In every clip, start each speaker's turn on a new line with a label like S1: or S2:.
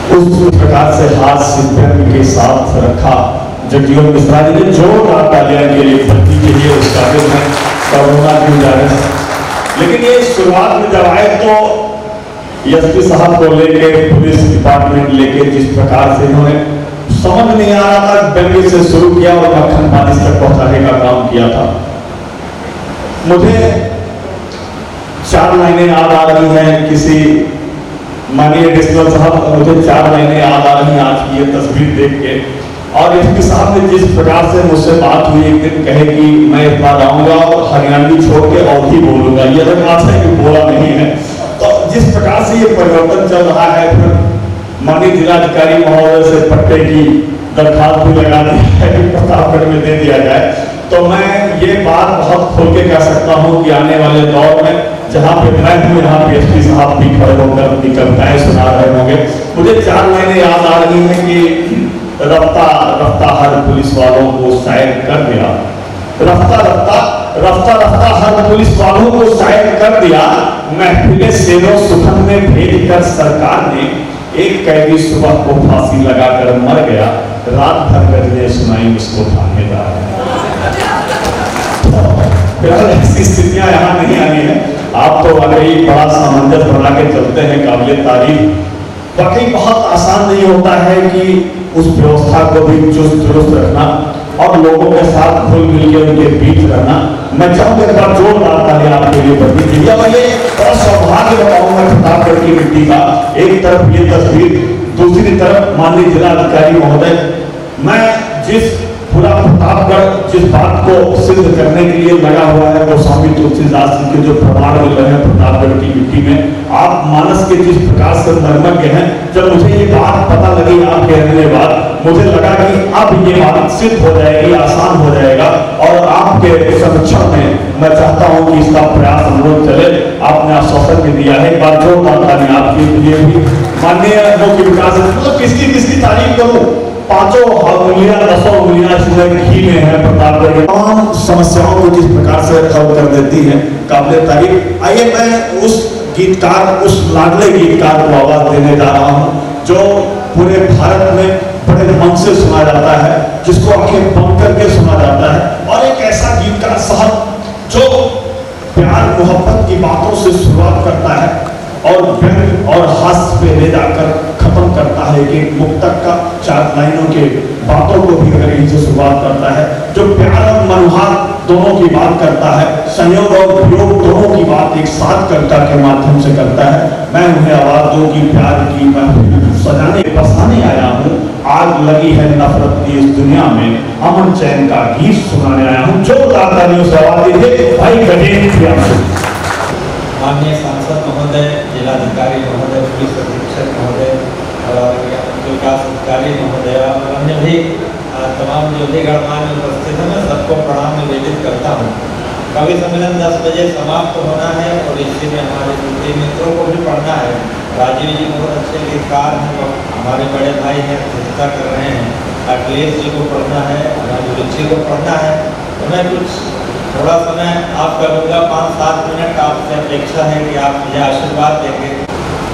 S1: उस प्रकार से हाथ सिद्धन के साथ रखा जगजीवन मिश्रा जी ने जोरदार तालियां के लिए भर्ती के लिए उस काबिल में कोरोना की गुजारिश। लेकिन ये शुरुआत में जब आए तो एसपी साहब को लेके पुलिस डिपार्टमेंट लेके जिस प्रकार से इन्होंने समझ नहीं आ रहा था, व्यंग्य से शुरू किया और मक्खन पानी तक पहुंचाने का काम किया था। मुझे 4 लाइनें याद आ रही हैं किसी माननीय एडिशनल साहब, मुझे 4 लाइनें याद आ रही हैं आज की ये तस्वीर देख के। और एसपी साहब ने जिस प्रकार से मुझसे बात हुई एक दिन, कहे कि मैं इस बार आऊंगा और हरियाणवी छोड़ के और ही बोलूंगा। ये अलग बात है कि बोला नहीं है। तो जिस प्रकार से ये परिवर्तन चल रहा है, फिर माननीय जिलाधिकारी महोदय से पट्टे की दरखास्त भी लगा दी है कि प्रतापगढ़ में दे दिया जाए। तो मैं ये बात बहुत खोल के कह सकता हूँ कि आने वाले दौर में जहाँ पे मैं हूँ यहाँ पे एसपी साहब भी खड़े होकर अपनी कविताएं सुना रहे होंगे। मुझे 4 लाइनें याद आ रही हैं कि रफ्ता रफ्ता हर पुलिस वालों को शायर कर दिया, रफ्ता रफ्ता रफ्ता रफ्ता हर पुलिस वालों को शायर कर दिया। महफिले शेरों सुखन में भेज कर सरकार ने एक कैदी सुबह को फांसी लगाकर मर गया, रात भर गजलें सुनाई उसको थानेदार। फिलहाल ऐसी स्थितियां यहाँ नहीं आई है। आप तो वाकई बड़ा सामंजस्य बना के चलते हैं, काबिले तारीफ। वाकई बहुत आसान नहीं होता है कि उस व्यवस्था को भी चुस्त दुरुस्त रखना और लोगों के साथ घुल मिल के उनके बीच रहना। मैं चाहूंगा एक बार जोरदार तालियां आपके लिए बंदी कीजिए। और ये बड़ा सौभाग्य बताऊंगा प्रतापगढ़ की मिट्टी का। एक तरफ ये तस्वीर, दूसरी तरफ माननीय जिलाधिकारी महोदय। मैं जिस पूरा प्रतापगढ़ जिस बात को सिद्ध करने के लिए लगा हुआ है वो स्वामी तुलसीदास जी के जो प्रमाण मिल रहे हैं प्रतापगढ़ की मिट्टी में, आप मानस के जिस प्रकार से मर्मज्ञ हैं। जब मुझे ये बात पता लगी आप कहने के बाद, मुझे लगा कि अब ये बात सिद्ध हो जाएगी, आसान हो जाएगा। और आपके संरक्षण में मैं चाहता हूं कि इसका प्रयास हम लोग चले। आपने आश्वासन भी दिया है, एक बार जोरदार तालियां आपके लिए भी। माननीय मुख्य विकास, मतलब किसकी तारीफ करूं, 5 उंगलियां 10 उंगलियां इसमें घी में है। प्रतापगढ़ की तमाम समस्याओं को जिस प्रकार से हल कर देती है, काबिले तारीफ। आइए मैं उस गीतकार, उस लाडले गीतकार को आवाज देने जा रहा हूं जो पूरे भारत में बड़े मन से सुना जाता है, जिसको आंखें बंद करके सुना जाता है। और एक ऐसा गीतकार साहब जो प्यार मोहब्बत की बातों से शुरुआत करता है और व्यंग और हास्य पे ले जाकर खत्म करता है कि मुक्तक का 4 लाइनों के बातों को भी अगर इनसे शुरुआत करता है, जो प्यार और मनोहार दोनों की बात करता है, संयोग और वियोग दोनों की बात एक साथ कविता के माध्यम से करता है। मैं उन्हें आवाज दूं कि प्यार की महफिल सजाने बसाने आया हूँ, आग लगी है नफरत की इस दुनिया में, अमन चैन का गीत सुनाने आया हूँ। जोरदार तालियों से आवाज दीजिए भाई गजेंद्र प्यार।
S2: माननीय सांसद महोदय, जिलाधिकारी महोदय, पुलिस अधीक्षक महोदय और विकास अधिकारी महोदय और अन्य भी तमाम जो भी गणमान्य उपस्थित हैं, मैं सबको प्रणाम निवेदित करता हूँ। कवि सम्मेलन 10 बजे समाप्त होना है और इसी में हमारे दूसरे मित्रों को भी पढ़ना है। राजीव जी बहुत अच्छे गीतकार हैं, वो हमारे बड़े भाई हैं, अध्यक्षता कर रहे हैं। अखिलेश जी को पढ़ना है, राजू जी को पढ़ना है। तो मैं कुछ थोड़ा समय आपका लूँगा, 5-7 मिनट आपसे अपेक्षा है कि आप मुझे आशीर्वाद देंगे।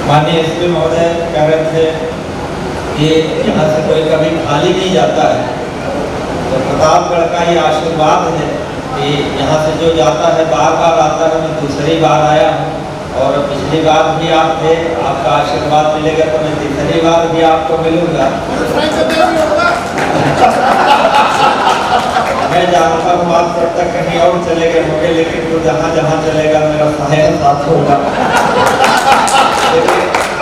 S2: माननीय एसपी महोदय कह रहे थे कि यहाँ से कोई कभी खाली नहीं जाता है, तो प्रतापगढ़ का ये आशीर्वाद है कि यहाँ से जो जाता है बार-बार आता है। मैं दूसरी बार आया हूँ और पिछली बार भी आप थे, आपका आशीर्वाद मिलेगा तो मैं तीसरी बार भी आपको मिलूँगा। मैं जानता हूँ आप तब तक कहीं और चले गए होंगे, लेकिन तो जहाँ जहाँ चलेगा मेरा सहायक साथ होगा। लेकिन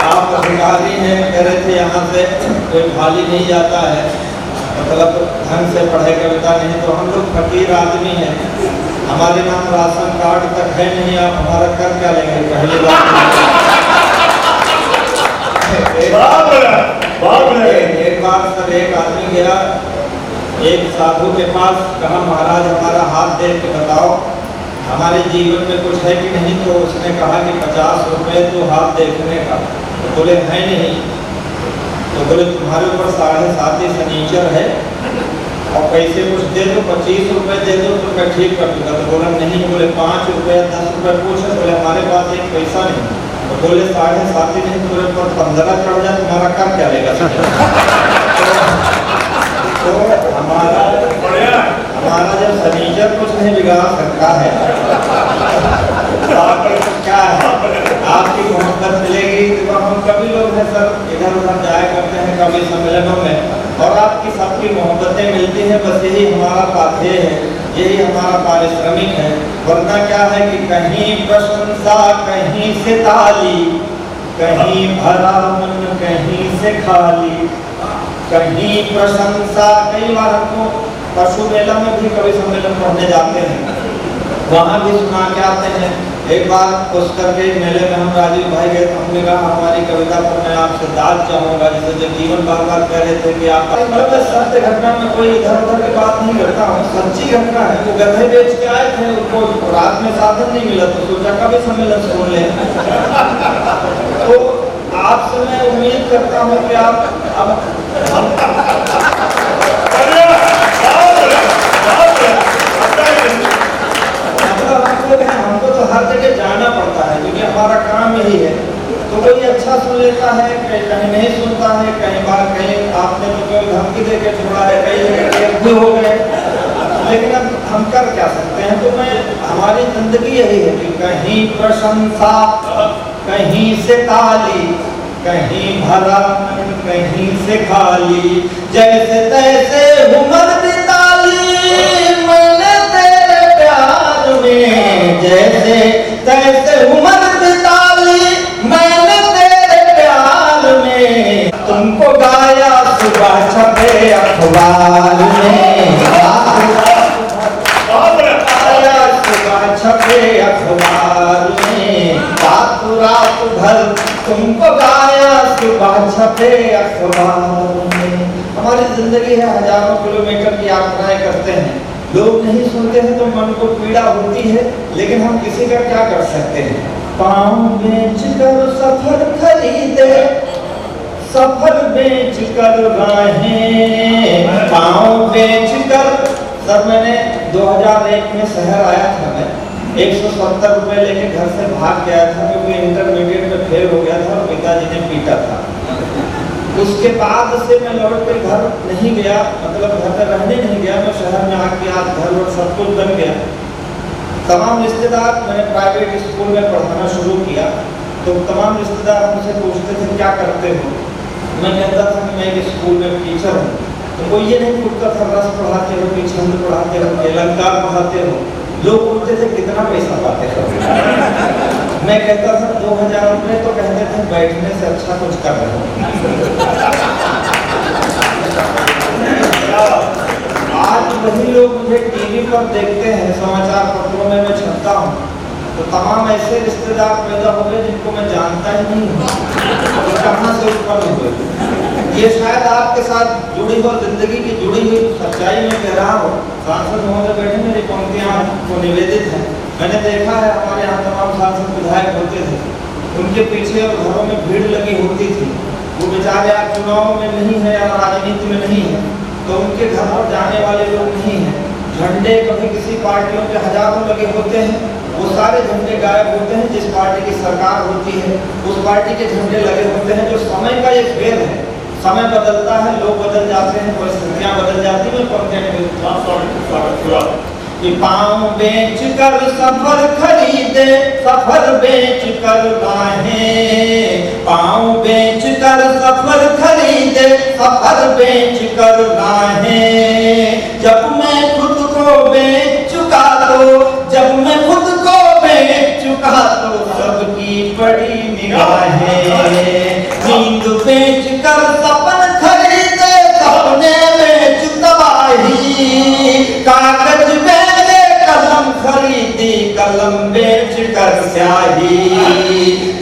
S2: आप अधिकारी हैं, कह रहे थे यहाँ से कोई खाली नहीं जाता है, मतलब ढंग से पढ़े कविता नहीं। तो हम लोग फकीर आदमी हैं, हमारे नाम राशन कार्ड तक है नहीं, आप हमारा कर क्या लेंगे? पहली बात एक बार सर एक आदमी गया एक साधु के पास, कहा महाराज हमारा हाथ देख के बताओ हमारे जीवन में कुछ है कि नहीं। तो उसने कहा कि 50 रुपये तो हाथ देखने का। तो बोले है नहीं। तो बोले तुम्हारे ऊपर 7.5 शनीचर है और पैसे कुछ दे दो, 25 रुपये दे दो तो मैं ठीक कर दूंगा। तो बोला नहीं। बोले 5 रुपये 10 रुपये पूछे, बोले हमारे पास एक पैसा नहीं। तो बोले 7.5 नहीं, पूरे पर 15 चढ़ जाए तुम्हारा हमारा कर क्या लेगा। तो हमारा जब फर्नीचर कुछ नहीं बिगाड़ सकता है तो क्या है, आपकी मोहब्बत मिलेगी तो हम कभी लोग हैं सर इधर उधर जाया करते हैं कभी सम्मेलनों में और आपकी सबकी मोहब्बतें मिलती हैं, बस यही हमारा पाथेय है, यही हमारा पारिश्रमिक है। वरना क्या है कि कहीं प्रशंसा कहीं से ताली, कहीं भरा मन कहीं से खाली, कहीं प्रशंसा। कई बार हमको पशु मेला में भी कवि सम्मेलन पढ़ने जाते हैं, वहाँ भी सुना के आते हैं। एक बार पुष्कर के मेले में हम राजीव भाई गए तो हमने कहा हमारी कविता पर मैं आपसे दाद चाहूंगा, जैसे जब जीवन बार बार कह रहे थे कि आप मतलब सत्य घटना में कोई इधर उधर की बात नहीं करता हूँ, सच्ची घटना है। वो गधे बेच के आए थे, उनको रात में साधन नहीं मिला तो सोचा कभी सम्मेलन सुन ले। तो आपसे मैं उम्मीद करता हूँ कि आप हमको तो हर जगह जाना पड़ता है क्योंकि हमारा काम यही है। तो कोई अच्छा सुन लेता है, कहीं नहीं सुनता है, कहीं बार कहीं आपने तो कोई धमकी दे के छोड़ा है, कई जगह भी हो गए, लेकिन अब हम कर क्या सकते हैं। तो मैं हमारी जिंदगी यही है कि कहीं प्रशंसा कहीं से ताली, कहीं भरा कहीं से खाली, जैसे तैसे उम्र बिताली मैंने तेरे प्यार में, जैसे तैसे उम्र बिताली मैंने तेरे प्यार में, तुमको गाया सुबह छपे अखबार में, गाया सुबह छपे अखबार में, रात भर तुमको गाया सुबह छपे अखबार में। हमारी जिंदगी है, हजारों किलोमीटर की यात्राएं करते हैं, लोग नहीं सुनते हैं तो मन को पीड़ा होती है, लेकिन हम किसी का क्या कर सकते हैं। पाँव बेच कर सफर खरीदे, सफर बेच कर राहें, पाँव बेच कर। सर मैंने 2001 में शहर आया था, मैं 170 रुपए लेके घर से भाग गया था क्योंकि इंटरमीडिएट में फेल हो गया था और पिताजी ने पीटा था। उसके बाद से मैं लौट के घर नहीं गया, मतलब घर में रहने नहीं गया, मैं शहर में आके आज घर और सब कुछ बन गया। तमाम रिश्तेदार, मैंने प्राइवेट स्कूल में पढ़ाना शुरू किया तो तमाम रिश्तेदार मुझसे पूछते थे क्या करते हो। मैं कहता था कि मैं एक स्कूल में टीचर हूँ। तो कोई ये नहीं पूछता था रस पढ़ाते हो कि छंद पढ़ाते हो कि अलंकार पढ़ाते हो। लोग पूछते थे कितना पैसा पाते हो। मैं कहता था 2000 रुपये, तो कहते थे बैठने से अच्छा कुछ कर रहे हो। आज वही लोग मुझे टीवी पर देखते हैं, समाचार पत्रों में मैं छपता हूँ, तो तमाम ऐसे रिश्तेदार पैदा हो गए जिनको मैं जानता ही नहीं हूँ, तो कहाँ से उत्पन्न हुए। ये शायद आपके साथ जुड़ी हो, जिंदगी की जुड़ी हुई सच्चाई में कह रहा हूँ। सांसद महोदय बैठे, मेरी पंक्तियाँ को निवेदित है। मैंने देखा है हमारे यहाँ तमाम सांसद विधायक होते थे, उनके पीछे और घरों में भीड़ लगी होती थी। वो बेचारे आज चुनाव में नहीं है या राजनीति में नहीं है तो उनके घर पर जाने वाले लोग नहीं हैं। झंडे कभी किसी पार्टियों के हजारों लगे होते हैं, वो सारे झंडे गायब होते हैं। जिस पार्टी की सरकार होती है उस पार्टी के झंडे लगे होते हैं। जो समय का एक खेल है, समय बदलता है, लोग बदल जाते हैं, परिस्थितियाँ बदल जाती हैं। कि पाँव बेच कर सफर खरीदे, सफर बेच कर राहें, पाँव बेच कर सफर खरीदे, सफर बेच कर राहें। जब मैं खुद को बेच चुका तो, जब मैं खुद को बेच चुका तो सबकी पड़ी निगाहें। नींद बेच कर सपन खरीदे, सपने बेच तबाही, कागज बेचे कलम खरीदी, कलम बेच कर स्याही।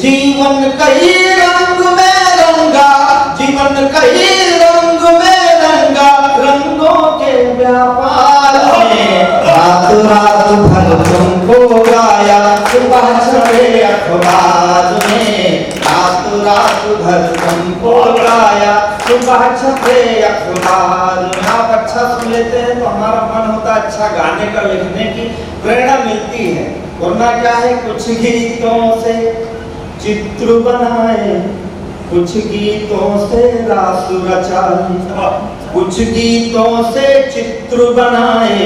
S2: जीवन कई रंग में रंगा, जीवन कई रंग में रंगा, रंगों के व्यापार में रात रात भर तुमको गाया सुबह छपे अखबार में, रात रात भर तुमको गाया सुबह छपे अखबार में। आप अच्छा सुन लेते हैं तो हमारा मन होता है अच्छा गाने का, लिखने की प्रेरणा मिलती है। वरना क्या है, कुछ गीतों से चित्र बनाए
S3: कुछ गीतों से रास रचा ली, कुछ गीतों से चित्र बनाए,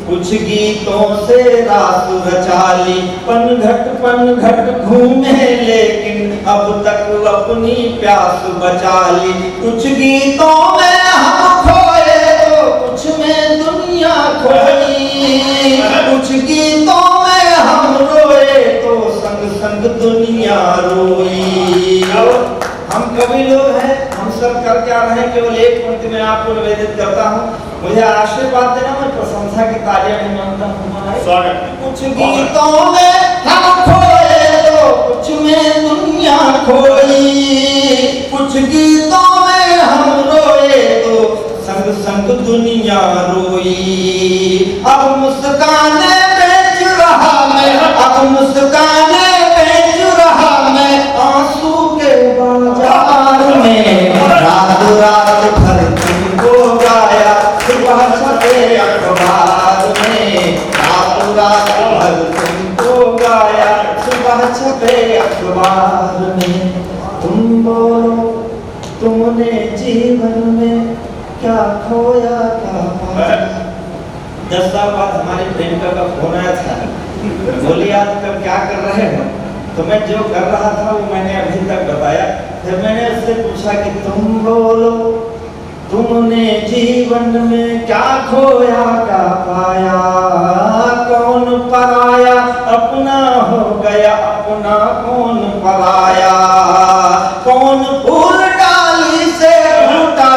S3: कुछ गीतों से रास रचा ली। पनघट घूमे लेकिन अब तक अपनी प्यास बचा ली। कुछ गीतों में हम खोए तो कुछ में दुनिया खोई, कुछ गीतों में हम रोए तो संग संग दुनिया रोई। हम कवि लोग हैं, हम सब कर क्या रहे हैं, केवल एक पंक्ति में आपको निवेदित करता हूँ। मुझे आशीर्वाद देना, मैं प्रशंसा की तालियां नहीं मांगता हूँ। कुछ गीतों में हम खोए तो कुछ में दुनिया खोई, कुछ गीतों में हम रोए तो संग संग दुनिया रोई। अब मुस्काने बेच रहा मैं, अब मुस्काने बेच रहा मैं आंसू के बाजार में। रात रात भर तुमको गाया, सुबह छपे अखबार में। रात रात भर तुमको गाया, सुबह छपे अखबार में। तुम बोलो तुमने जीवन में क्या खोया क्या पाया। 10 साल बाद हमारे प्रेमिका का फोन आया था, बोली आजकल क्या कर रहे हो। तो मैं जो कर रहा था वो मैंने अभी तक बताया। फिर मैंने उससे पूछा कि तुम बोलो तुमने जीवन में क्या खोया क्या पाया। कौन पराया अपना हो गया, अपना कौन पराया। कौन फूल डाली से फूटा,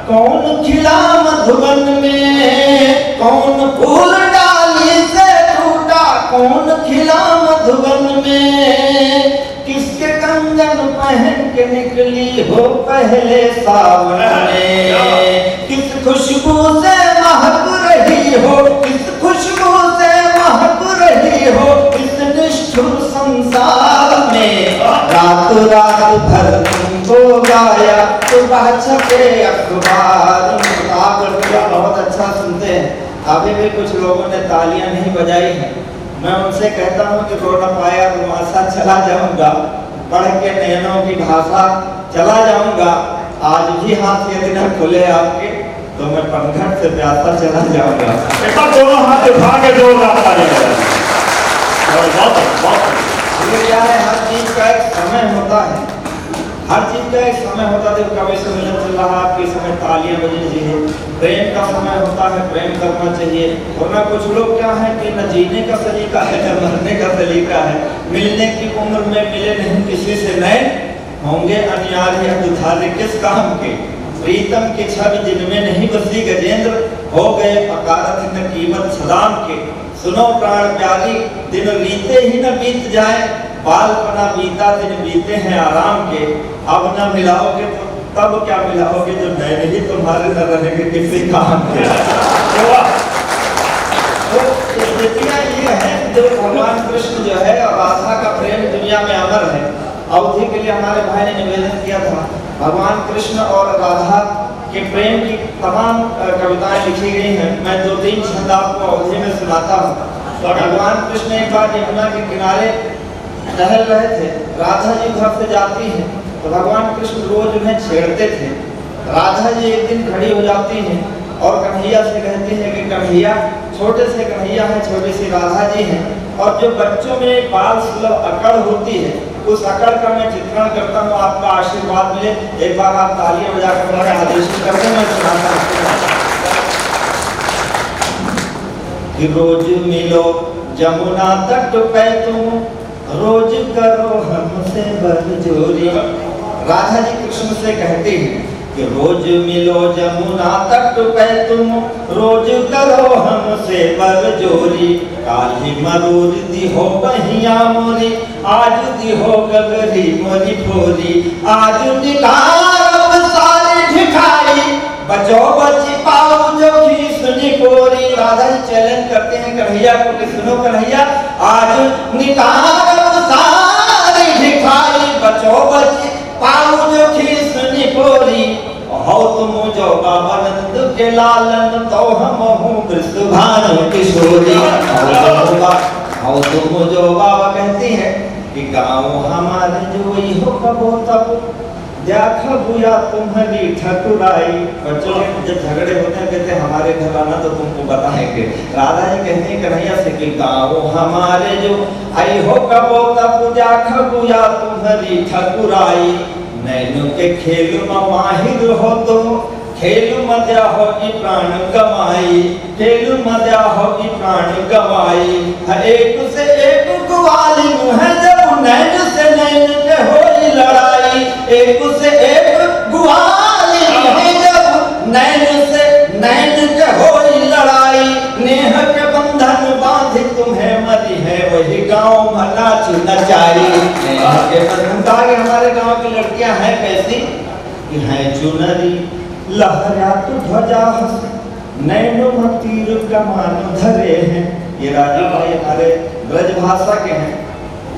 S3: कौन खिला मधुबन में। कौन फूल डाली से टूटा, कौन खिला मधुबन में। किसके कंगन पहन के निकली हो पहले सावन में। किस खुशबू से महक रही हो, किस खुशबू से महक रही हो इस निष्ठुर संसार में। रात रात भर तुमको गाया, सुबह छपे अखबार में। आप बहुत अच्छा सुनते हैं। अभी भी कुछ लोगों ने तालियां नहीं बजाई हैं। मैं उनसे कहता हूं कि रो न पाया रुमासा चला जाऊंगा, पढ़ के नैनों की भाषा चला जाऊंगा। आज भी हाथ यदि न खुले आपके तो मैं पनघट से प्यासा चला जाऊंगा।
S1: एक बार दोनों हाथ उठा के जोरदार ताली बजाएं।
S3: ये क्या है, हर चीज का एक समय होता है, हर चीज का एक समय होता है। कभी सम्मेलन चल रहा है, आपके समय तालियां बजनी चाहिए। प्रेम का समय होता है, प्रेम करना चाहिए। वरना कुछ लोग क्या है कि न जीने का सलीका है न मरने का सलीका है। मिलने की उम्र में मिले नहीं किसी से नए, होंगे अनियारी दुधारे किस काम के। प्रीतम की छवि जिनमें नहीं बसी गजेंद्र, हो गए अकारथ न कीमत सदाम के। सुनो प्राण प्यारी दिन बीते ही न बीत जाए, बालपना बीता दिन बीते हैं आराम के। अब न मिलाओगे तो तब क्या मिलाओगे जो नए ही तुम्हारे न रहेंगे किसी काम के। तो स्थितियां ये है जो भगवान कृष्ण जो है और राधा का प्रेम दुनिया में अमर है। अवधि के लिए हमारे भाई ने निवेदन किया था, भगवान कृष्ण और राधा के प्रेम की तमाम कविताएं लिखी गई हैं। मैं 2-3 छंद आपको अवधि में सुनाता हूँ। भगवान कृष्ण एक बार यमुना के किनारे टहल रहे थे, राधा जी घर से जाती हैं तो भगवान कृष्ण रोज उन्हें छेड़ते थे। राधा जी एक दिन खड़ी हो जाती हैं और कन्हैया से कहती हैं कि कन्हैया, छोटे से कन्हैया है, छोटी सी राधा जी हैं, और जो बच्चों में बाल सुलभ अकड़ होती है उस अकड़ का मैं चित्रण करता हूँ, आपका आशीर्वाद मिले। एक बार आप तालियां बजाकर मेरा आदेश करते मैं सुनाता हूँ। रोज मिलो जमुना तट पे तुम, रोज करो हमसे बलजोरी। राधा जी कृष्ण से कहती हैं कि रोज मिलो जमुना तट पे तुम, रोज करो हमसे बलजोरी। काली मरूर दी हो बहिया मोरी, आज दी हो गगरी मोरी फोरी। आज निकार सारी ढिठाई, बचो बची पाओ जो सुनी कोरी। राधा जी चैलेंज करते हैं कन्हैया को कि सुनो कन्हैया, आज निकार सारी ढिठाई, बचो बची पाओ जो सुनी कोरी। हो तुम जो बाबा नंद के लालन, तो हम हूँ वृषभानु किशोरी। हो तुम जो बाबा कहती हैं कि गाँव हमारे जो हो कबो तब देखा बुया तुम्हारी ठकुराई। बच्चों जब झगड़े होते हैं कहते हैं हमारे घर आना तो तुमको बताएंगे। राधा जी कहते हैं कन्हैया से कि गाँव हमारे जो आई हो कबो तब देखा बुया तुम्हारी ठकुराई। नैनों के खेल में माहिर हो तुम, खेल मध्या हो कि प्राण कमाई, खेल मध्या हो कि प्राण कमाई। एक से एक गुवाली है जब नैन से नैन के होई लड़ाई। एक से एक गुवाली है जब नैन से नैन के होई लड़ाई। नेह के बंधन बांध तुम्हें मरी है वही गाँव में नाच नचाई। नेह के बंधन बांध हमारे गाँव की लड़कियां हैं कैसी कि हैं चुनरी लहरा तो ध्वजा नैनो में तीर कमान धरे हैं। ये राजीव भाई हमारे ब्रज भाषा के हैं,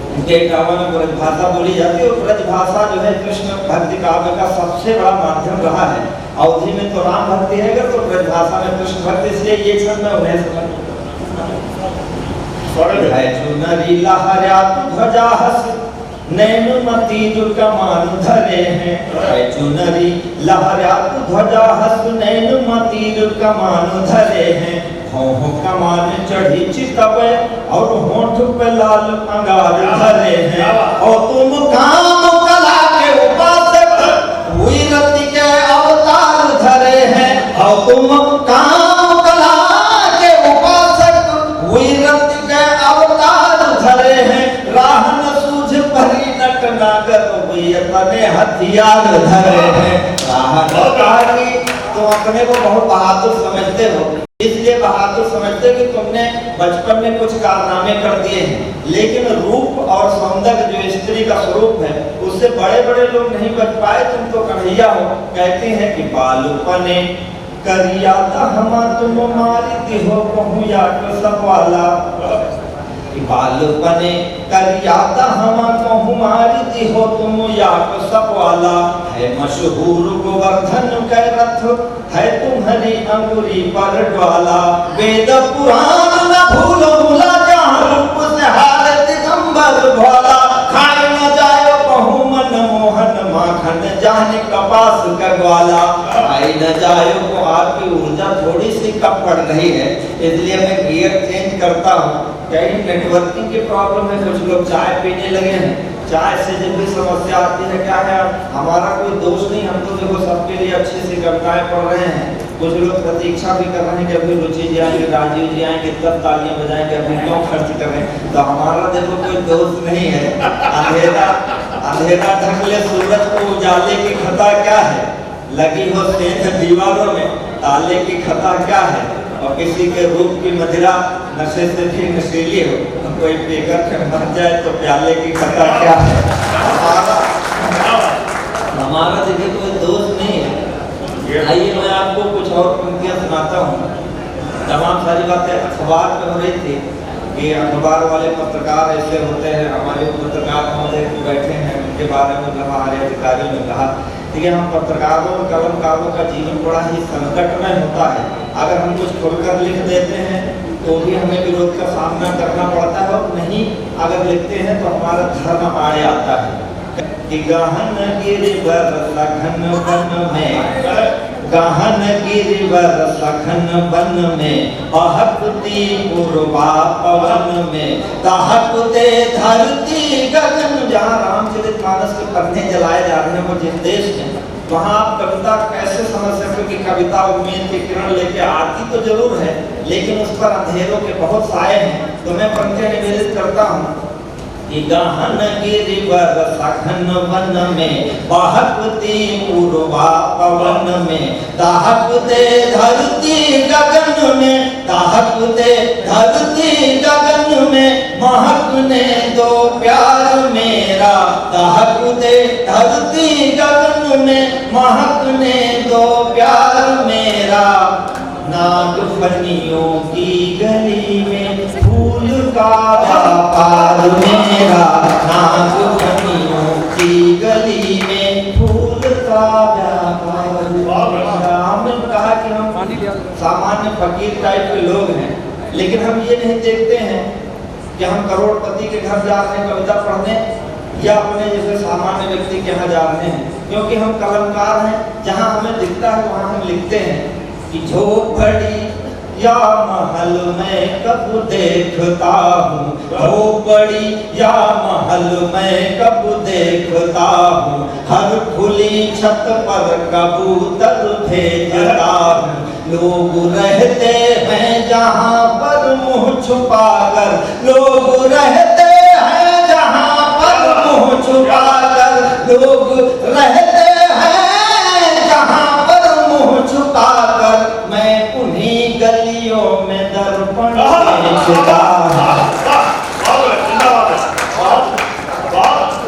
S3: उनके काव्य में ब्रज भाषा बोली जाती है। और ब्रज भाषा जो है कृष्ण भक्ति काव्य का सबसे बड़ा माध्यम रहा है। अवधि में तो राम भक्ति है तो ब्रज भाषा में कृष्ण भक्ति, इसलिए ये छंद में उन्हें है चुनरी लहरा तो ध्वजा नैनो मती कमान धरे हैं। चुनरी लहरा ध्वजा हस नैनो मती कमान धरे हैं। हो कमान चढ़ी चितवे और होंठ पे लाल अंगार धरे हैं। और तुम काम कला के उपासक हुई रति के अवतार धरे हैं। और तुम काम कला के उपासक हुई रति के अवतार धरे हैं। राहन नागर अपने हथियार धरे हैं। तुम अपने को बहुत बहादुर समझते हो, इसलिए बहादुर समझते हो कि तुमने बचपन में कुछ कारनामे कर दिए हैं। लेकिन रूप और सौंदर्य जो स्त्री का स्वरूप है उससे बड़े बड़े लोग नहीं बच पाए, तुम तो कन्हैया हो। कहते हैं कि बालूपने करिया हम तुम मारी हो कहूया तो सवाला। बालपने करियाता हम कहूँ मारी हो तुम या सपवाला। है मशहूर गोवर्धन के रथ है तुम्हारी अंगुरी पर ज्वाला। वेद पुराण न भूलो भूला जहाँ रूप से हार दिगंबर भोला। खाए न जायो कहूँ मन मोहन माखन जाने कपास का ग्वाला। खाए न जायो को आपकी ऊर्जा थोड़ी सी कम पड़ रही है, इसलिए मैं गियर चेंज करता हूँ। कहीं नेटवर्किंग की प्रॉब्लम है, कुछ लोग चाय पीने लगे हैं। चाय से जब भी समस्या आती है क्या है, हमारा कोई दोष नहीं, हम तो देखो सबके लिए अच्छी सी कविताएं पढ़ रहे हैं। कुछ लोग प्रतीक्षा भी कर रहे हैं कि अभी रुचि जी आएंगे, राजीव जी आएंगे, तब तालियां बजाएंगे, अभी क्यों खर्च कर रहे हैं। तो हमारा देखो कोई दोष नहीं है। अंधेरा ढक ले सूरज को, उजाले की खता क्या है। लगी हो सेंध दीवारों में, ताले की खता क्या है। और किसी के रूप की मदिरा नशे से भी नशीली हो, तो कोई पीकर के मर जाए तो प्याले की खता क्या है। हमारा देखिए कोई दोष नहीं है। आइए मैं आपको कुछ और पंक्तियां सुनाता हूँ। तमाम सारी बातें अखबार में हो रही थी कि अखबार वाले पत्रकार ऐसे होते हैं। हमारे पत्रकार महोदय बैठे हैं, उनके बारे में हमारे अधिकारियों ने कहा कि हम पत्रकारों और कलमकारों का जीवन बड़ा ही संकट में होता है। अगर हम कुछ खुलकर लिख देते हैं तो भी हमें विरोध का सामना करना पड़ता है, और नहीं अगर लिखते हैं तो हमारा धर्म आड़े आता है। कि गहन गिरिवर सघन वन में, गहन गिरिवर सघन वन में, अहकती पूर्वा पवन में, दहकते धरती गगन। जहाँ रामचरितमानस के पन्ने जलाए जा रहे हैं वो जिस देश में, वहाँ आप कविता कैसे समझ सकते हो कि कविता उम्मीद की किरण लेके आती तो जरूर है, लेकिन उस पर अंधेरों के बहुत साए हैं। तो मैं पंक्तियां निवेदित करता हूँ कि गहन गिरिवर सघन वन में, बहकती पूर्वा पवन में, दहकते धरती गगन में, दहकते धरती गगन में, महकने दो प्यार मेरा। दहकते धरती गगन में, महकने दो प्यार मेरा। नाग फनियों की गली में फूल का व्यापार मेरा। नाग फनियों की गली में फूल का व्यापार मेरा। हमने कहा कि हम सामान्य फकीर टाइप के लोग हैं, लेकिन हम ये नहीं देखते हैं कि हम करोड़पति के घर जा रहे हैं कविता पढ़ने या अपने जैसे सामान्य व्यक्ति के यहाँ जा रहे हैं, क्योंकि हम कलमकार हैं। जहाँ हमें दिखता है वहाँ हम लिखते हैं कि झोपड़ी या महल में कब देखता हूँ, झोपड़ी या महल में कब देखता हूँ, हर खुली छत पर कबूतर भेजता हूँ। लोग रहते हैं जहाँ पर मुँह छुपाकर, लोग रहते हैं जहाँ पर मुँह छुपाकर, लोग रहते हैं जहाँ पर मुँह छुपाकर, मैं उन्हीं गलियों में दर्पण बेचता हूँ,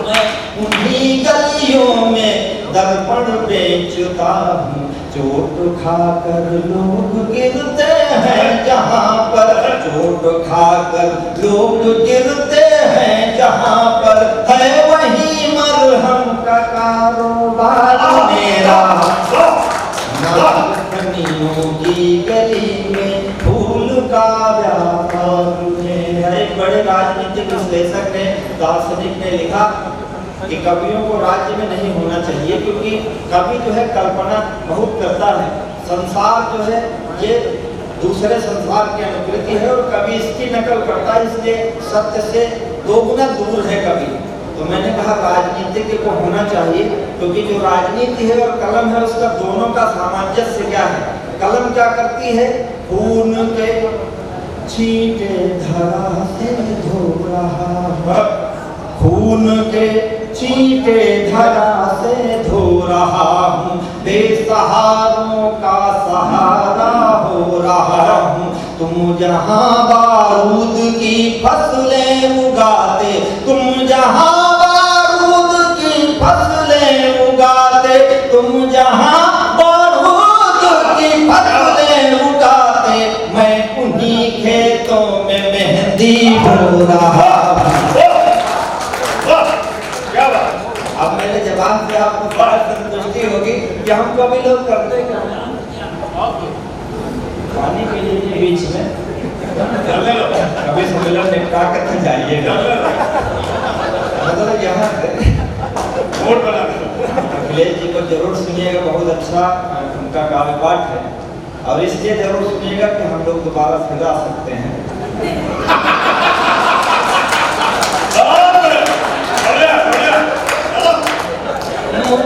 S3: मैं उन्हीं गलियों में दर्पण बेचता हूँ। चोट खाकर लोग गिरते हैं जहाँ पर, चोट खाकर लोग गिरते हैं जहाँ पर, है वही मरहम का कारोबार मेरा। नागफनियों की गली में फूल का व्यापार मेरा। एक बड़े राजनीतिक विश्लेषक ने, दार्शनिक ने लिखा कि कवियों को राज्य में नहीं होना चाहिए, क्योंकि कवि जो है कल्पना बहुत करता है। संसार जो है ये दूसरे संसार की अनुकृति है और कवि इसकी नकल करता है, इसलिए सत्य से दोगुना दूर है कवि। तो मैंने कहा राजनीतिज्ञ को होना चाहिए, क्योंकि जो राजनीति है और कलम है उसका दोनों का सामंजस्य क्या है। कलम क्या करती है, खून के छींटे धरा से धो रहा, खून के छींटे धरा से धो रहा हूँ, बेसहारों का सहारा हो रहा हूँ। तुम जहाँ बारूद की फसलें उगाते, तुम जहाँ बारूद की फसलें उगाते, तुम जहाँ बारूद की फसलें उगाते, मैं उन्हीं खेतों में मेहंदी हो रहा हूँ। अब मैंने जवाब दिया, आपको बड़ा संतुष्टि होगी कि हम कभी लोग करते क्या पानी के लिए बीच में कभी सम्मेलन निपटा कर जाइएगा। मतलब यहाँ अखिलेश जी को जरूर सुनिएगा, बहुत अच्छा उनका काव्य पाठ है, और इसलिए जरूर सुनिएगा कि हम लोग दोबारा फिर आ सकते हैं।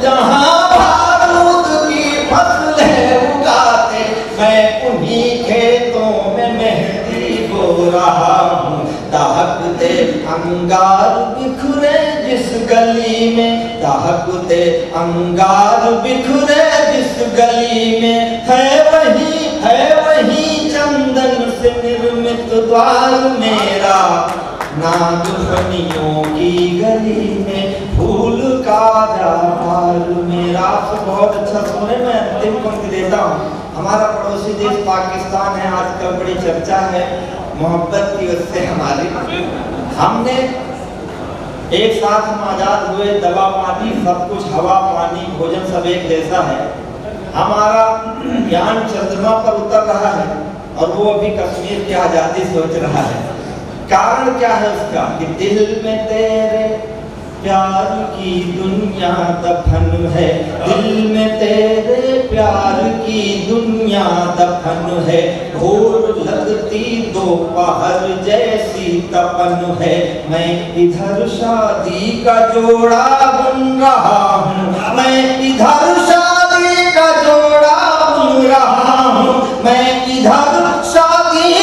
S3: जहाँ बारूद की फसलें उगाते, मैं उन्हीं खेतों में मेहंदी बो रहा हूँ। दहकते अंगार बिखरे जिस गली में, दहकते अंगार बिखरे जिस गली में, है वही चंदन से निर्मित द्वार मेरा। नागफनियों की गली में फूल का व्यापार मेरा। आपको बहुत अच्छा सुने, मैं अंतिम पंक्ति देता हूँ। हमारा पड़ोसी देश पाकिस्तान है, आजकल बड़ी चर्चा है मोहब्बत की उससे हमारी। हमने एक साथ हम आजाद हुए, दवा पानी सब कुछ, हवा पानी भोजन सब एक जैसा है। हमारा यान चंद्रमा पर उतर रहा है और वो अभी कश्मीर की आजादी सोच रहा है। कारण क्या है उसका, कि दिल में तेरे प्यार की दुनिया दफन है, दिल में तेरे प्यार की दुनिया दफन है। भोर लगती दोपहर जैसी तपन है, मैं इधर शादी का जोड़ा बन रहा हूँ, मैं इधर शादी का जोड़ा बन रहा हूँ, मैं इधर शादी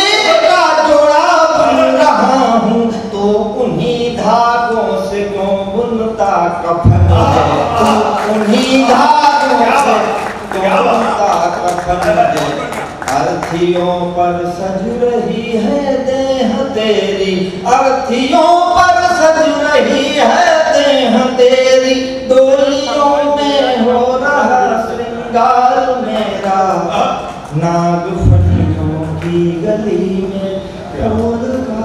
S3: का जोड़ा बन रहा हूँ। तो उन्हीं धागों से क्यों बुनता कफन है, तो उन्हीं धागों से क्यों बुनता कफन है। अर्थियों पर सज रही है देह तेरी, अर्थियों पर सज रही है देह तेरी, डोलियों में हो रहा श्रृंगार मेरा। नागफनियों की गली में फूल का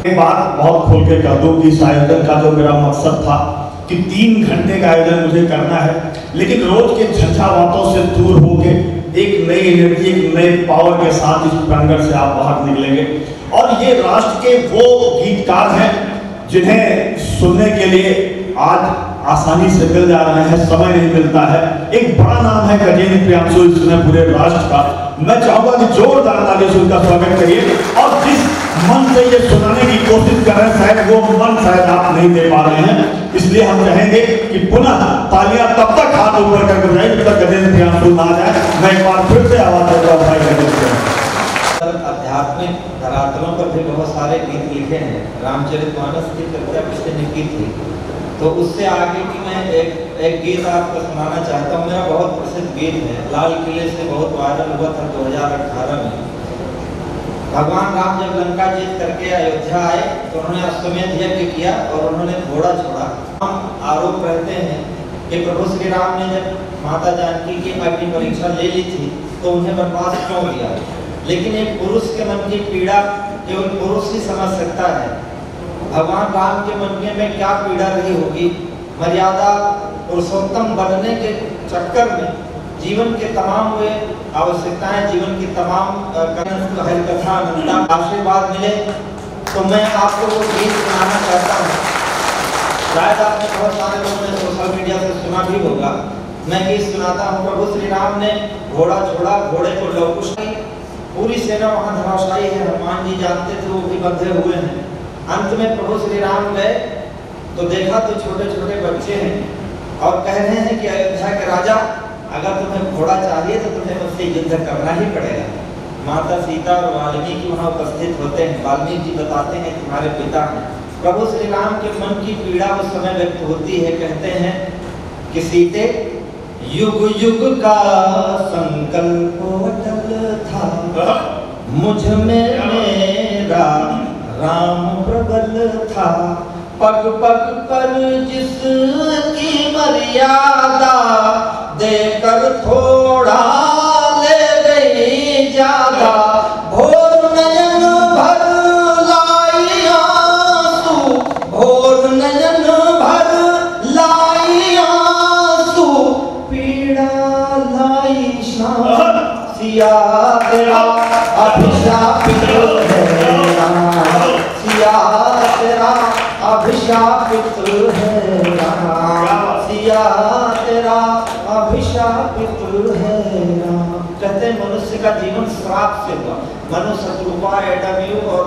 S1: एक बात बहुत खोल के कह दूं कि इस आयोजन का जो मेरा मकसद था कि 3 घंटे का आयोजन मुझे करना है, लेकिन रोज के झंझावातों से दूर होके एक नई एनर्जी, एक नए पावर के साथ इस प्रांगण से आप बाहर निकलेंगे। और ये राष्ट्र के वो गीतकार हैं जिन्हें सुनने के लिए आज आसानी से मिल जा रहे हैं, समय नहीं मिलता है। एक बड़ा नाम है गजेंद्र प्रियांशु इस समय पूरे राष्ट्र का। मैं चाहूंगा कि जोरदार ताली से उनका स्वागत करिए। और जिस मन से ये सुनाने की कोशिश कर रहे हैं, शायद वो मन शायद आप नहीं दे पा रहे हैं, इसलिए हम चाहेंगे कि पुनः तालियां तब तक हाथ ऊपर करके जाए जब तक गजेंद्र प्रियांशु ना जाए। मैं एक बार फिर से आवाज देता हूँ भाई गजेंद्र।
S2: आध्यात्मिक धरातलों पर भी बहुत सारे गीत लिखे हैं। रामचरितमानस की चर्चा पिछले ने की थी, तो उससे आगे की मैं एक गीत आपको सुनाना चाहता हूँ। मेरा बहुत प्रसिद्ध गीत है, लाल किले से बहुत वायरल हुआ था 2018 में। भगवान राम जब लंका जीत करके अयोध्या आए तो उन्होंने अश्वमेध यज्ञ किया और उन्होंने घोड़ा छोड़ा। हम आरोप रहते हैं कि प्रभु श्री राम ने जब माता जानकी की अग्नि परीक्षा ले ली थी तो उन्हें वनवास क्यों दिया। लेकिन एक पुरुष के मन की पीड़ा केवल पुरुष ही समझ सकता है। भगवान राम के मन में क्या पीड़ा रही होगी। मर्यादा पुरुषोत्तम बनने के चक्कर में जीवन के तमाम हुए आवश्यकताएं, जीवन की तमाम कथा आशीर्वाद मिले। तो मैं आपको वो गीत सुनाना चाहता हूँ। शायद आपने बहुत सारे लोगों ने सोशल मीडिया से सुना भी होगा। मैं गीत सुनाता हूँ। प्रभु श्री राम ने घोड़ा छोड़ा, घोड़े को लवकुश, पूरी सेना वहां धराशायी है। हनुमान जी जानते थे, वो भी बंधे हुए हैं। अंत में प्रभु श्री राम गए तो देखा तो छोटे छोटे बच्चे हैं और कह रहे हैं कि अयोध्या के राजा, अगर तुम्हें घोड़ा चाहिए तो तुम्हें मुझसे युद्ध करना ही पड़ेगा। माता सीता और वाल्मीकि वहां उपस्थित होते हैं। वाल्मीकि जी बताते हैं तुम्हारे पिता हैं। प्रभु श्री राम के मन की पीड़ा उस समय व्यक्त होती है। कहते हैं कि सीते, युग युग का संकल्प अटल था, मुझ में मेरा राम प्रबल था। पग पग पर जिसकी मर्यादा, देकर थोड़ा ले गई ज्यादा। भोर नयन भर लाई आंसू, भोर नयन भर लाई आंसू, पीड़ा लाई शाम। सिया तेरा अभिशापित है राम, सिया तेरा अभिशापित है राम, सिया तेरा अभिशापित है राम। कहते हैं मनुष्य का जीवन श्राप से हुआ। मनुष्य, शत्रुपा, एडम युग और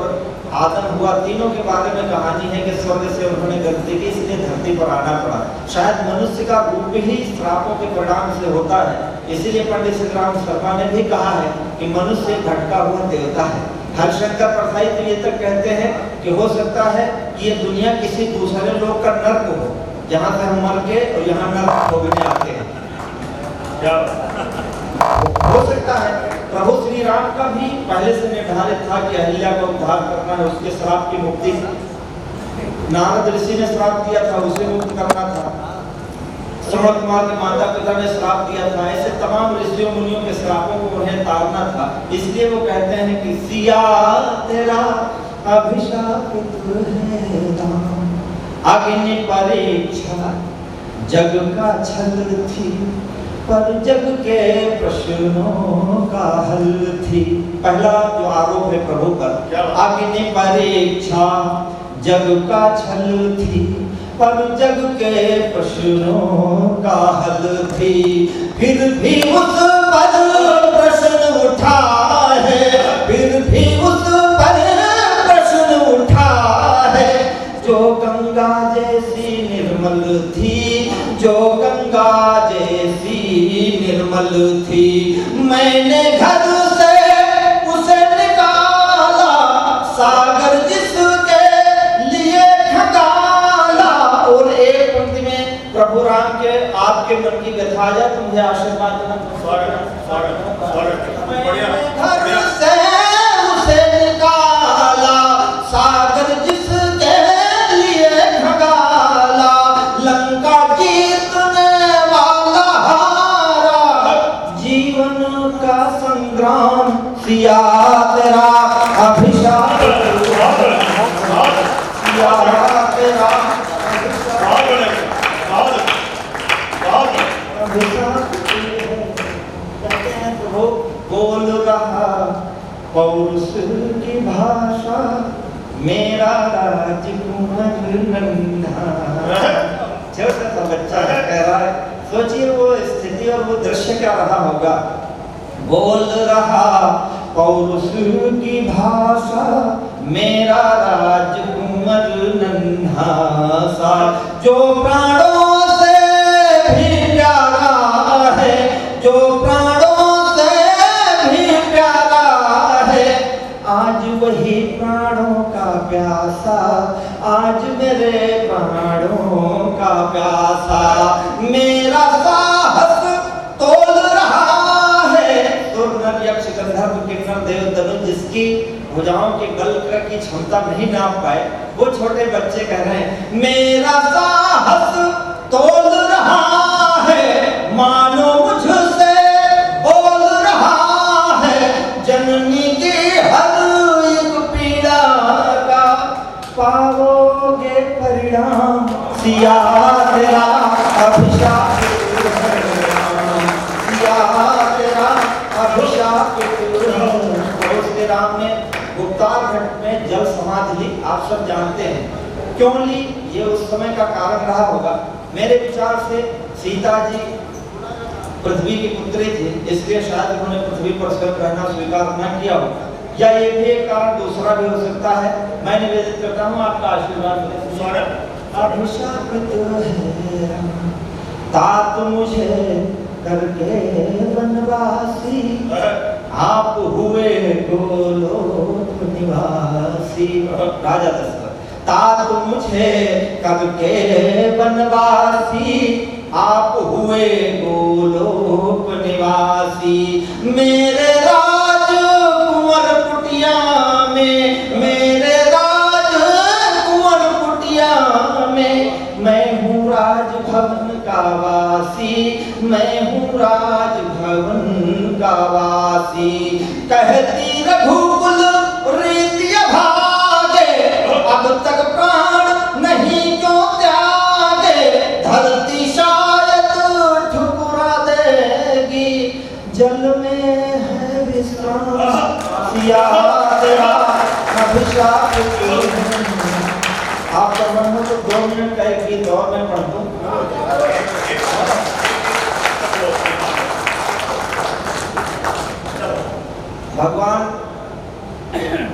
S2: आदम हुआ, तीनों के बारे में कहानी है कि स्वर्ग से उन्होंने गलती की, इसलिए धरती पर आना पड़ा। शायद मनुष्य का रूप ही श्रापों के परिणाम से होता है। इसीलिए पंडित संग्राम शर्मा ने भी कहा है कि मनुष्य एक भटका हुआ देवता है। हरिशंकर परसाई तो ये तक कहते हैं कि हो सकता है कि ये दुनिया किसी दूसरे लोग का नर्क हो, जहाँ से हम मर के और यहाँ नर्क भोगने आते हैं। क्या हो सकता है? प्रभु श्री राम का भी पहले से निर्धारित था कि अहिल्या को उद्धार करना है, उसके श्राप की मुक्ति। नारद ऋषि ने श्राप दिया था, उसे मुक्त करना था। श्रवण कुमार के माता पिता ने श्राप दिया था। ऐसे तमाम ऋषियों मुनियों के श्रापों को उन्हें तारना था। इसलिए वो कहते हैं कि सिया तेरा अभिशापित है राम। अग्नि परीक्षा जग का छल थी, पर जग के प्रश्नों का हल थी। पहला जो आरोप है प्रभु पर, अग्नि परीक्षा जग का छल थी, पर जग के प्रश्नों का हल थी। फिर भी उस पर प्रश्न उठा है, फिर भी उस पर प्रश्न उठा है। जो गंगा जैसी निर्मल थी, जो गंगा जैसी निर्मल थी, मैंने घर से उसे निकाला, सागर जिसके लिए खंगाला। और एक पंक्ति में प्रभु राम के आपके मन की व्यथा जाए तो मुझे आशीर्वाद देना। घर से उसे निकाला, सागर जिसके लिए खंगाला। लंका जीतने वाला हारा, जीवन का संग्राम सिया तेरा अभिशाप, सिया तेरा कहते हैं प्रभु
S3: राजकुमार नन्हा। छोटा सा बच्चा कह रहा है, सोचिए वो स्थिति और वो दृश्य क्या रहा होगा। बोल रहा पौरुष की भाषा, मेरा राजकुमार नन्हा सा, जो प्राणों से भी प्यारा है, जो प्राणों से भी प्यारा है, आज वही प्राणों का प्यासा, आज मेरे प्राणों का प्यासा, मेरा साहस तोल रहा है। तो नर यक्ष गंधर्व किन्नर देव दनु जिसकी भुजाओं के बल की क्षमता नहीं नाप पाए, वो छोटे बच्चे कह रहे हैं, मेरा साहस तोल रहा है, मानो मुझसे बोल रहा है, जननी की हर एक पीड़ा का पाओगे परिणाम, सिया तेरा अभिशाप, सिया तेरा अभिशाप। श्री राम ने गुप्तार घाट में जल समाधि ली, आप सब जानते हैं। क्यों ली, ये उस समय का कारण रहा होगा। मेरे विचार से सीता जी पृथ्वी की पुत्री थी, इसलिए शायद उन्होंने पृथ्वी पर स्वयं रहना स्वीकार न किया हो, या ये भी एक कारण दूसरा भी हो सकता है। मैं निवेदित करता हूँ आपका आशीर्वाद। अभिशाप तो है तात मुझे करके वनवासी, आप हुए गोलोक निवासी। राजा दशरथ, तात मुझे करके वनवासी, आप हुए गोलोक निवासी, मेरे राजकुंवर कुटिया में, मेरे राजकुंवर कुटिया में, मैं हूँ राजभवन का वासी, मैं हूँ राजभवन का वासी। कहती रघुकुल रीति भागे, अब तक प्राण नहीं क्यों त्यागे, धरती शायद ठुकरा देगी, जल में है विश्राम, सिया तेरा अभिशाप। आप परमाणु तो 2 मिनट का एक गीत और मैं पढ़ दूं। भगवान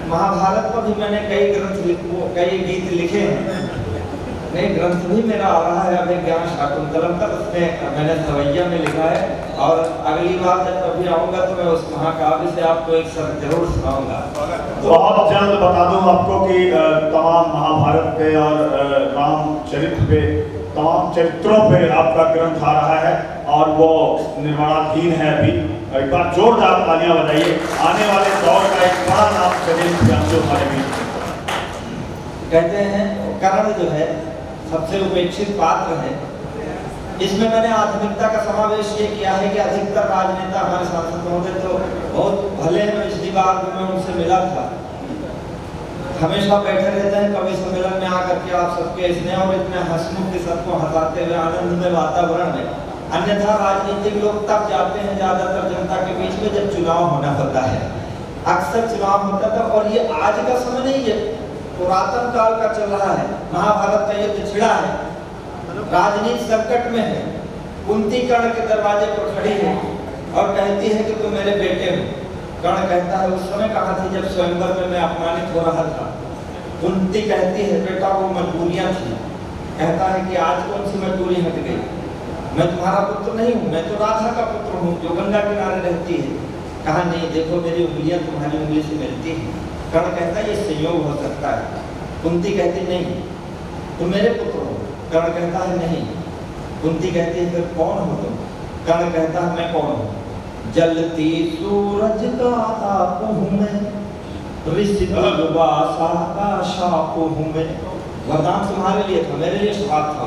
S3: महाभारत पर भी मैंने कई गीत लिखे हैं। नहीं, ग्रंथ भी मेरा आ रहा है अभिज्ञान शाकुंतलम तक, उसमें मैंने सवैया में लिखा है, और अगली बार जब कभी आऊंगा तो मैं उस महाकाव्य से आपको एक शब्द जरूर सुनाऊंगा।
S1: बहुत जल्द बता दूं आपको कि तमाम महाभारत पे और रामचरित्र पे, तमाम चरित्रों पे आपका ग्रंथ आ रहा है और वो निर्माणाधीन है अभी। एक बार जोरदार तालियां बजाइए। आने वाले दौर का एक बड़ा नाम चरित्र हमारे बीच।
S3: कहते हैं कर्ण जो है सबसे उपेक्षित पात्र है। इसमें मैंने आधुनिकता का समावेश ये किया है कि अधिकतर राजनेता हमारे सांसद महोदय तो बहुत भले हैं। पिछली बार मैं उनसे मिला था, हमेशा बैठे रहते हैं कवि सम्मेलन में आकर के आप सबके स्नेह और इतने हंसमुख के सबको हंसाते हुए आनंदमय वातावरण में। अन्यथा राजनीतिक लोग तब जाते हैं ज्यादातर जनता के बीच में जब चुनाव होना होता है। अक्सर चुनाव होता था, और ये आज का समय नहीं है, पुरातन काल का चल रहा है। महाभारत का युद्ध छिड़ा है, राजनीति संकट में है। कुंती कर्ण के दरवाजे पर खड़ी है और कहती है कि तुम मेरे बेटे हो। कर्ण कहता है, उस समय कहा थी जब स्वयंवर में मैं अपमानित हो रहा था। कुंती कहती है, बेटा वो मजबूरियां थी। कहता है कि आज कौन सी मजबूरी हट गई, मैं तुम्हारा पुत्र नहीं हूँ, मैं तो राधा का पुत्र हूँ जो गंगा किनारे रहती है। कहा नहीं, देखो मेरी उंगलियां तुम्हारी उंगली से मिलती है। कर्ण कहता है ये संयोग हो सकता है। कुंती कहती नहीं, तुम मेरे पुत्र हो। कर्ण कहता है नहीं। कुंती कहती है, फिर कौन हो तुम? कर्ण कहता है, मैं कौन हूँ? जलती सूरज का ताप हूँ मैं, ऋषि दुर्वासा का शाप हूँ मैं। वरदान तुम्हारे लिए था, मेरे लिए श्राप था।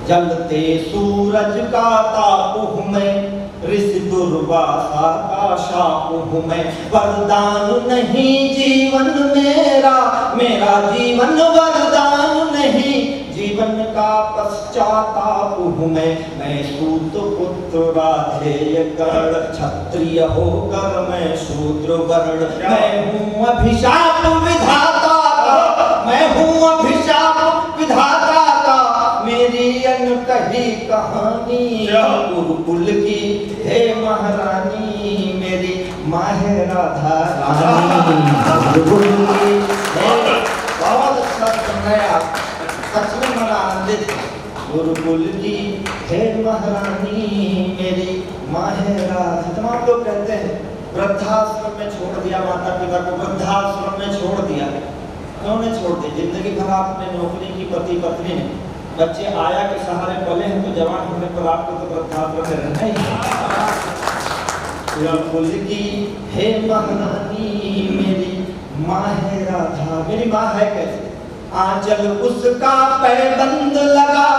S3: जलते सूरज का ताप हूँ मैं, ऋषि दुर्वासा का शाप हूँ मैं। वरदान नहीं जीवन मेरा, मेरा जीवन वरदान नहीं, जीवन का पश्चाताप हूँ मैं सूत पुत्र राधेय कर्ण, क्षत्रिय होकर मैं शूद्र वर्ण। मैं हूँ अभिशाप विधाता, गुरुकुल की हे महारानी मेरी माहे राधा रानी, गुरुकुल की हे। बहुत अच्छा सुन रहे आप, सच में मन आनंदित है। गुरुकुल की हे महारानी मेरी माहे राधा। तमाम लोग कहते हैं वृद्धाश्रम में छोड़ दिया माता पिता को, वृद्धाश्रम में छोड़ दिया। क्यों ने छोड़ दी? जिंदगी भर आपने नौकरी की, पति पत्नी ने, बच्चे आया के सहारे पले हैं, तो जवान होने पर आपको तो वृद्धाश्रम में रहना ही। गुरुकुल की हे महारानी मेरी माहे राधा। मेरी माँ है कैसे? आंचल उसका पैबंद लगा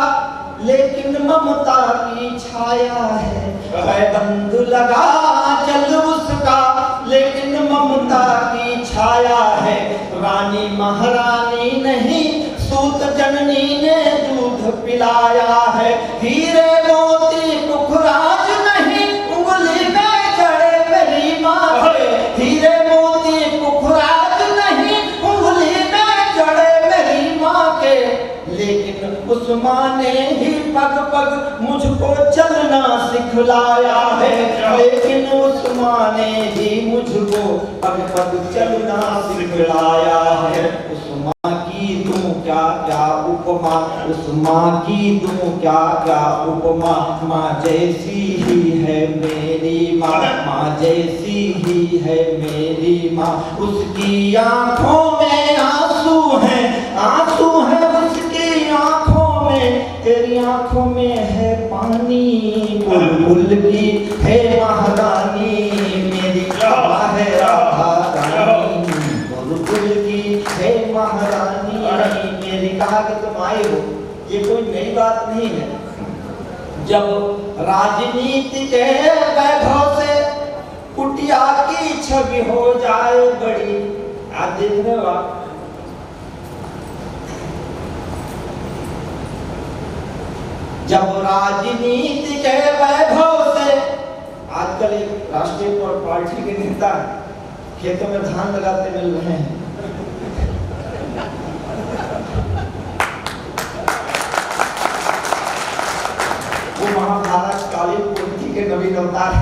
S3: लेकिन ममता की छाया है। पैबंद लगा आंचल उसका लेकिन ममता की छाया है। रानी महारानी नहीं सूत जननी ने दूध पिलाया है। हीरे मोती पुखराज नहीं उंगली में जड़े मेरी माँ के। हीरे मोती पुखराज नहीं उंगली में जड़े मेरी माँ के। लेकिन उस माँ ने ही पग पग मुझको चलना सिखलाया है। लेकिन उस माँ ने ही मुझको पग पग चलना सिखलाया है। उस माँ की दूं क्या क्या उपमा, उस माँ की दूं क्या क्या उपमा। माँ जैसी ही है मेरी माँ, माँ जैसी ही है मेरी माँ। उसकी आँखों में आंसू हैं, आंसू हैं उसकी आँखों में, तेरी आँखों में है पानी। गुरुकुल की हे महारानी मेरी माहे राधा रानी, गुरुकुल की हे महारानी मेरी। कहा कि तुम आए हो, ये कोई नई बात नहीं है। जब राजनीति के वैभव से कुटिया की छवि हो जाए बड़ी, आज देख रहे हो आप, जब राजनीति के वैभव से, आजकल एक राष्ट्रीय पार्टी के नेता खेतों में धान लगाते मिल रहे हैं। वो महाभारत कालीन कुर्ती के नवीन अवतार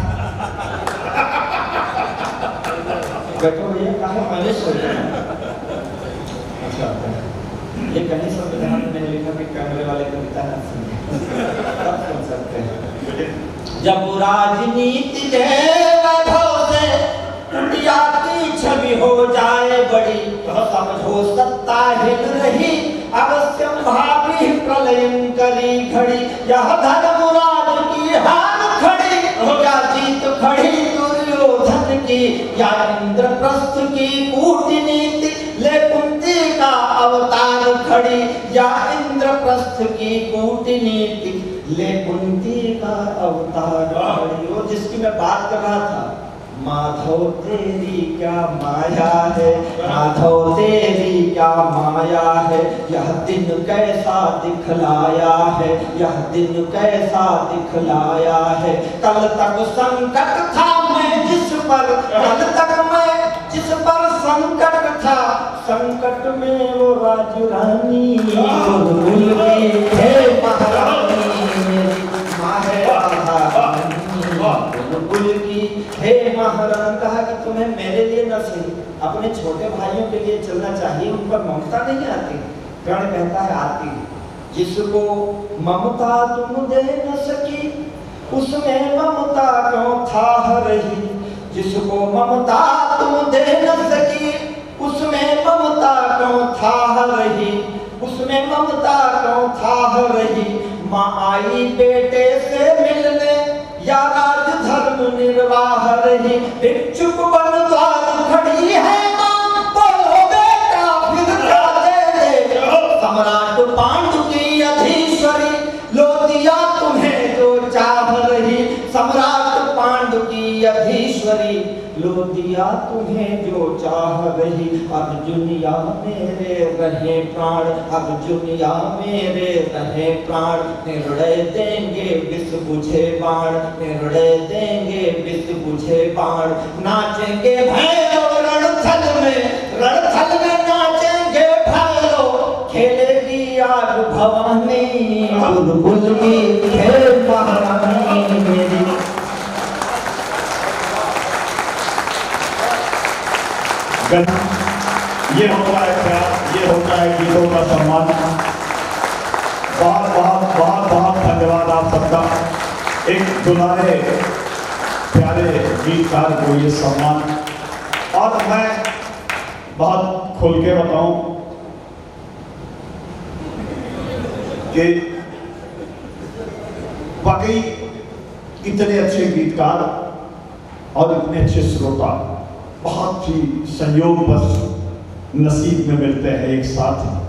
S3: बैठो भैया, कहा मैंने सोचा। अच्छा, ये कहीं संविधान में लिखा कि कैमरे वाले कविता ना सुने, तब सुन सकते हैं। जब राजनीति के वैभव से कुटिया की छवि हो जाए बड़ी, तो समझो सत्ता हिल रही अवश्यम भावी प्रलयंकरी घड़ी। यह धर्मराज की हार खड़ी, या जीत खड़ी दुर्योधन की, या इंद्रप्रस्थ की कूटनीति ले कुंती का अवतार खड़ी। या इंद्रप्रस्थ की कूटनीति ले कुंती का अवतार खड़ी। वो जिसकी मैं बात कर रहा था, माधव तेरी क्या माया है, माधव तेरी क्या माया है। यह दिन कैसा दिखलाया है, यह दिन कैसा दिखलाया है। कल तक संकट था मैं जिस पर, कल तक मैं जिस पर संकट था, संकट में वो राजरानी। गुरुकुल की हे महारानी मेरी माहे राधा रानी, गुरुकुल की हे महारानी। कहा कि तुम्हें मेरे लिए न सही अपने छोटे भाइयों के लिए चलना चाहिए, उन पर ममता नहीं आती। कर्ण कहता है आती। जिसको ममता तुम दे न सकी उसमें ममता क्यों था रही। जिसको ममता तुम दे न सकी उसमें ममता क्यों था रही, उसमें ममता क्यों था रही। माँ आई बेटे से मिलने या राज धर्म निर्वाह रही। भिक्षुक बन द्वार खड़ी है माँ, बोलो बेटा फिर क्या दे दे। सम्राट पांडु की अधीश्वरी लो दिया तुम्हें जो चाह रही। सम्राट पांडु की अधीश्वरी लो दिया तुम्हें जो चाह रही। अर्जुनिया मेरे रहे प्राण, अर्जुनिया मेरे रहे प्राण। निर्णय देंगे विष बुझे बाण, निर्णय देंगे विष बुझे बाण। नाचेंगे भैरव रणथल में, रणथल में नाचेंगे भैरव। खेलेगी आज भवानी, गुरुकुल की हे महारानी मेरी
S1: ये होता है प्यार, ये होता है गीतों का सम्मान। बहुत बहुत बहुत बहुत धन्यवाद आप सबका, एक दुलारे प्यारे गीतकार को ये सम्मान। और मैं बहुत खोल के बताऊं कि वाकई इतने अच्छे गीतकार और इतने अच्छे श्रोता बहुत ही संयोग बस नसीब में मिलते हैं एक साथ।